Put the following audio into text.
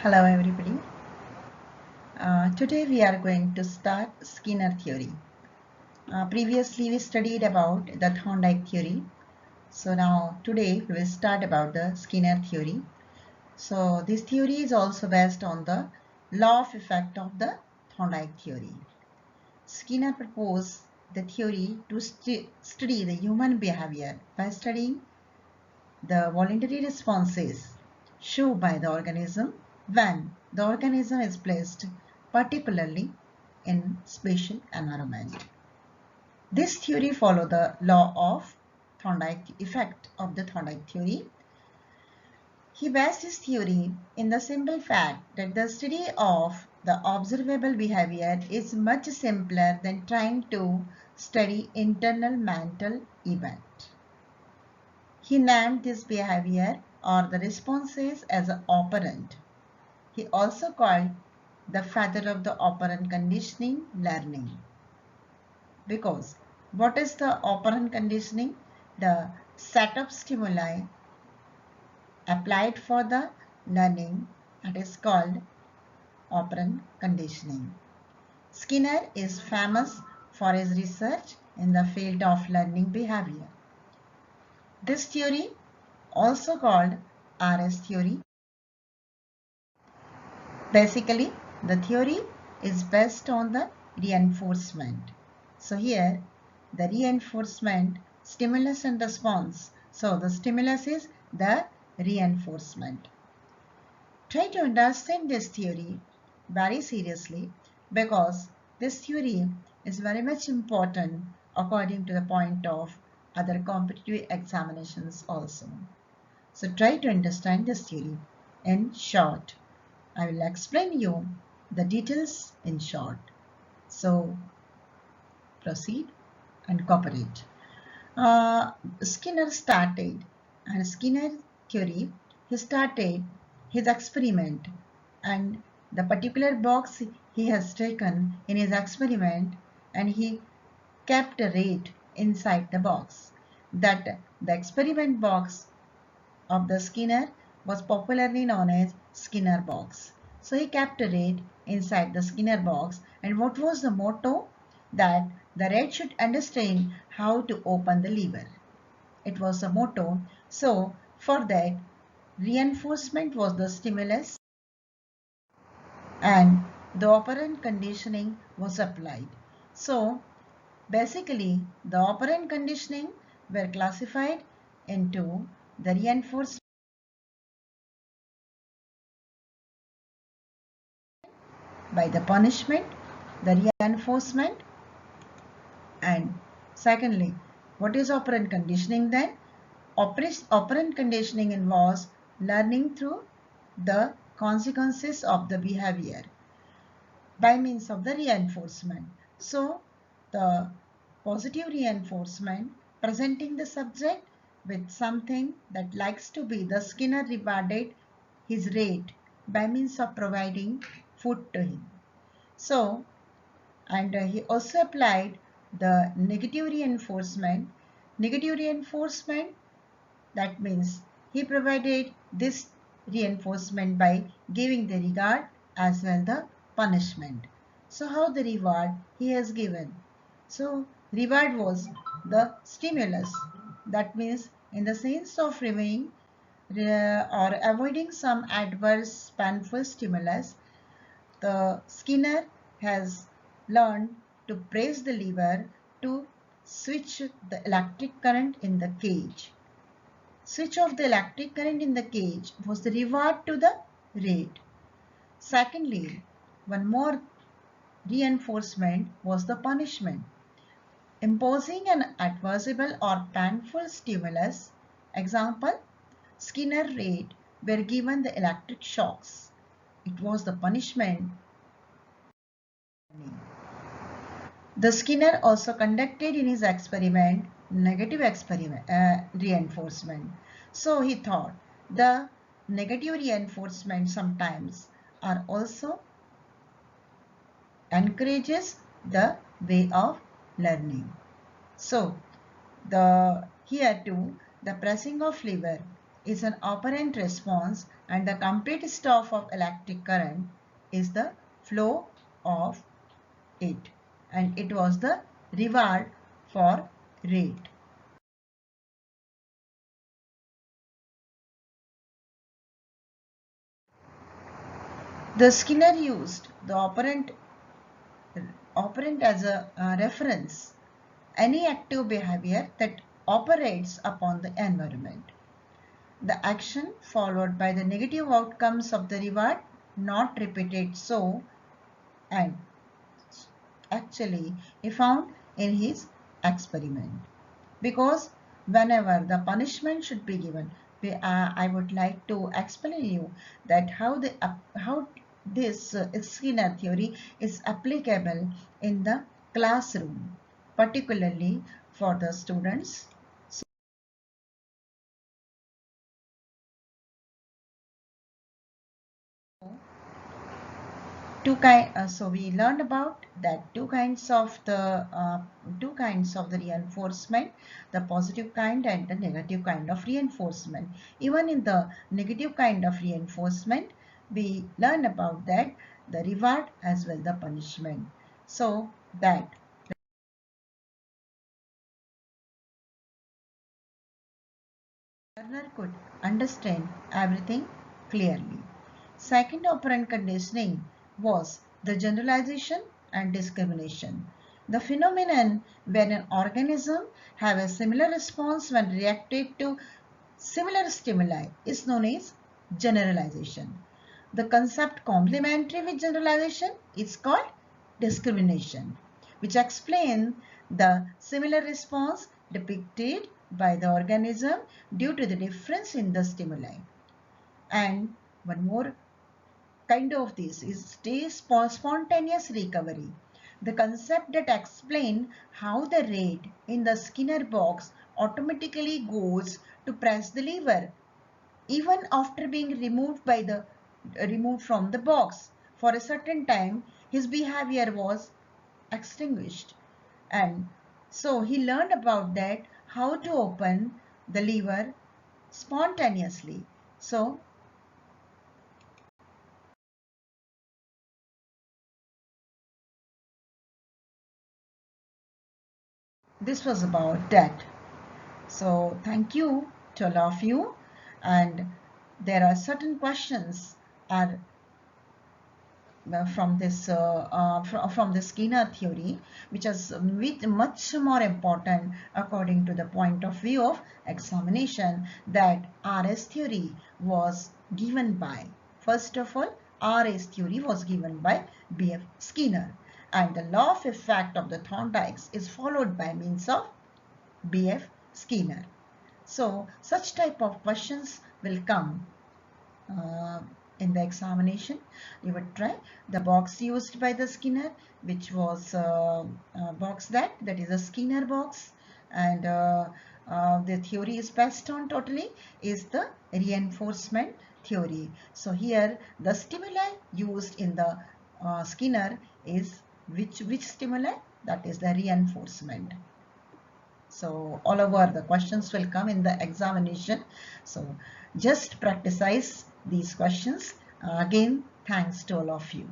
Hello everybody. Today we are going to start Skinner theory. Previously we studied about the Thorndike theory. So now today we will start about the Skinner theory. So this theory is also based on the law of effect of the Thorndike theory. Skinner proposed the theory to study the human behavior by studying the voluntary responses shown by the organism when the organism is placed particularly in spatial environment. This theory follows the law of Thorndike effect of the Thorndike theory. He based his theory in the simple fact that the study of the observable behavior is much simpler than trying to study internal mental event. He named this behavior or the responses as an operant. He also called the father of the operant conditioning learning. Because what is the operant conditioning? The set of stimuli applied for the learning, that is called operant conditioning. Skinner is famous for his research in the field of learning behavior. This theory, also called RS theory, basically the theory is based on the reinforcement. So here the reinforcement, stimulus and response. So the stimulus is the reinforcement. Try to understand this theory very seriously because this theory is very much important according to the point of other competitive examinations also. So try to understand this theory in short. I will explain you the details in short. So proceed and cooperate. Skinner started, and Skinner theory, he started his experiment, and the particular box he has taken in his experiment, and he kept a rate inside the box. That the experiment box of the Skinner was popularly known as Skinner box. So he kept a rat inside the Skinner box, and what was the motto? That the rat should understand how to open the lever. It was the motto. So for that, reinforcement was the stimulus and the operant conditioning was applied. So basically the operant conditioning were classified into the reinforcement by the punishment, the reinforcement, and secondly, what is operant conditioning then? Operant conditioning involves learning through the consequences of the behavior by means of the reinforcement. So, the positive reinforcement presenting the subject with something that likes to be, the Skinner rewarded his rate by means of providing food to him. So, and he also applied the negative reinforcement. Negative reinforcement, that means he provided this reinforcement by giving the reward as well the punishment. So how the reward he has given? So reward was the stimulus, that means in the sense of removing or avoiding some adverse painful stimulus, the Skinner has learned to press the lever to switch the electric current in the cage. Switch off the electric current in the cage was the reward to the rat. Secondly, one more reinforcement was the punishment. Imposing an adversible or painful stimulus, example, Skinner rat were given the electric shocks. It was the punishment. The Skinner also conducted in his experiment negative reinforcement. So he thought the negative reinforcement sometimes are also encourages the way of learning. So here too the pressing of lever is an operant response and the complete stop of electric current is the flow of it, and it was the reward for rate. The Skinner used the operant as a reference, any active behavior that operates upon the environment. The action followed by the negative outcomes of the reward not repeated so, and actually he found in his experiment. Because whenever the punishment should be given, I would like to explain you that how this Skinner theory is applicable in the classroom, particularly for the students. So we learned about that two kinds of the reinforcement, the positive kind and the negative kind of reinforcement. Even in the negative kind of reinforcement, we learn about that the reward as well the punishment, so that learner could understand everything clearly. Second operant conditioning was the generalization and discrimination. The phenomenon when an organism have a similar response when reacted to similar stimuli is known as generalization. The concept complementary with generalization is called discrimination, which explains the similar response depicted by the organism due to the difference in the stimuli. And one more kind of this is spontaneous recovery. The concept that explains how the rat in the Skinner box automatically goes to press the lever even after being removed from the box. For a certain time, his behavior was extinguished, and so he learned about that how to open the lever spontaneously. So this was about that. So thank you to all of you, and there are certain questions are from this from the Skinner theory, which is much more important according to the point of view of examination, that RS theory was given by, first of all, RS theory was given by B.F. Skinner, and the law of effect of the Thorndikes is followed by means of B.F. Skinner. So such type of questions will come in the examination. You would try the box used by the Skinner, which was box that is a Skinner box, and the theory is based on totally is the reinforcement theory. So here the stimuli used in the Skinner is which stimuli? That is the reinforcement. So all over the questions will come in the examination. So just practice these questions. Again, thanks to all of you.